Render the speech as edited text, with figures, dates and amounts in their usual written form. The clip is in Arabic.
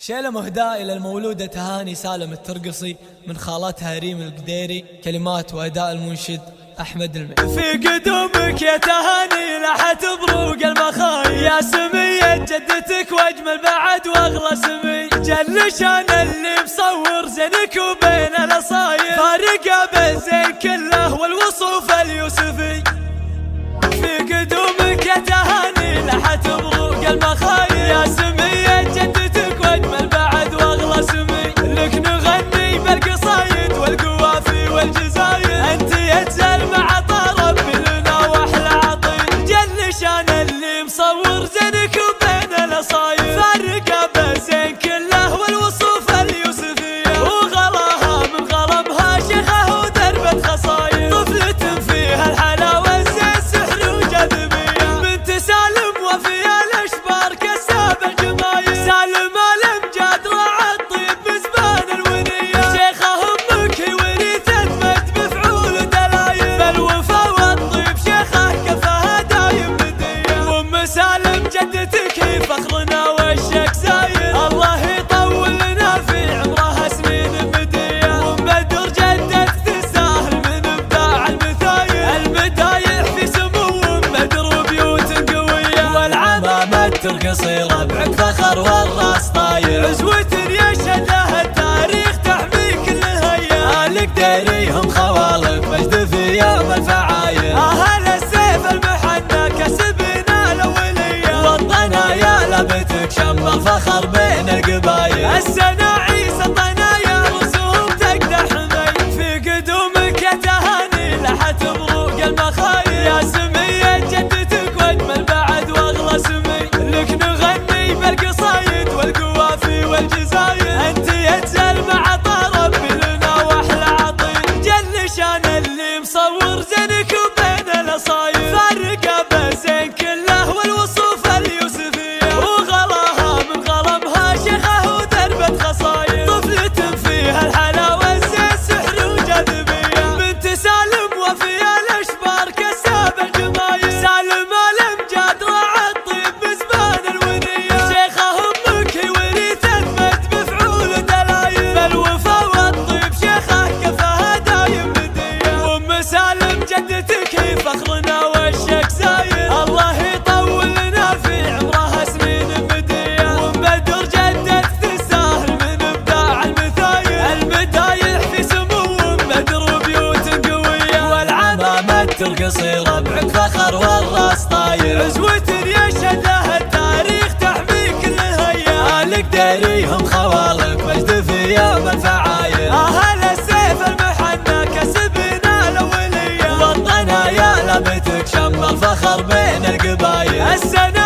شيلة مهداة إلى المولودة تهاني سالم الترقصي من خالتها ريم القديري، كلمات وأداء المنشد أحمد المعين. في قدومك يا تهاني لاحت بروق المخايل، يا سمية جدتك واجمل بعد واغلى سمي، جل شان اللي مصور زينك وبين الاصايل، فارقه بالزين كله والوصوف اليوسفي. في قدومك يا تهاني لاحت بروق المخايل، يا سمية جدتك واجمل بعد واغلى سمي، لك نغني بالقصايد والقوافي والجزاير، انت يتزل مع طرب لنا واحلى عطيل، جل شان اللي مصور زينك وبين الاصايل، فارقه بالزين كله والوصوف اليوسفيه، وغلاها من غرمها شيخه ودربة خصايل، طفلة فيها الحلاوه الزين سحر وجاذبيه، بنت سالم وفيها الاشبار كساب الجمايل، سالم الامجاد راعى الطيب بزبان الونيه، شيخه امك وريثه مجد بفعول دلايل، بالوفا والطيب شيخه كفاها دايم بديه، وام سالم جدتك هي فخرنا والشك زايد، الله يطول لنا في عمرها سنين بديه، وام بدر جدتك تستاهل من ابداع المدايح في سمو ام بدر وبيوت قويه، والعمامه ترقصي ربعك فخر والراس طاير، عزوة يشهد لها التاريخ تحمي كل الهيا، القديري هم خوالق مجد في يوم الفعايل، اهل السيف المحنى كسبنا الاوليه، وطنا يا لبتك شم الفخر بين القبايل، السناعيس الطنايا رسوم تقدح حمي، في قدومك يا تهاني لاحت بروق المخايل، يا سمية جدتك واجمل بعد واغلى سمي، لك نغني بالقصايد والقوافي والجزاير، انت يتزل مع طرب لنا واحلى عطيل، جل شان اللي مصور زينك وبين الاصايل، فارقه بالزين كله والوصوف اليوسفيه، وغلاها من غرمها شيخه ودربة خصايل، طفلة فيها الحلاوه الزين سحر وجاذبيه، بنت سالم وفيها الاشبار كساب الجمايل، سالم الامجاد راعى الطيب بزبان الونيه، شيخه امك وريثه مجد بفعول دلايل، بالوفا والطيب شيخه كفاها دايم بديه، وام سالم جدتك هي فخرنا والشك زايد، الله يطول لنا في عمرها سنين بديه، وام بدر جدتك تستاهل من ابداع المدايح في سمو ام بدر وبيوت قويه، والعمامه ترقصي ربعك فخر والراس طاير، عزوة يشهد لها التاريخ تحمي كل الهيا، القديري هم خوالق مجد في يوم الفعايل، اهل السيف المحنى كسبنا الاوليه، وطنا يا لبتك شم الفخر بين القبايل، السنة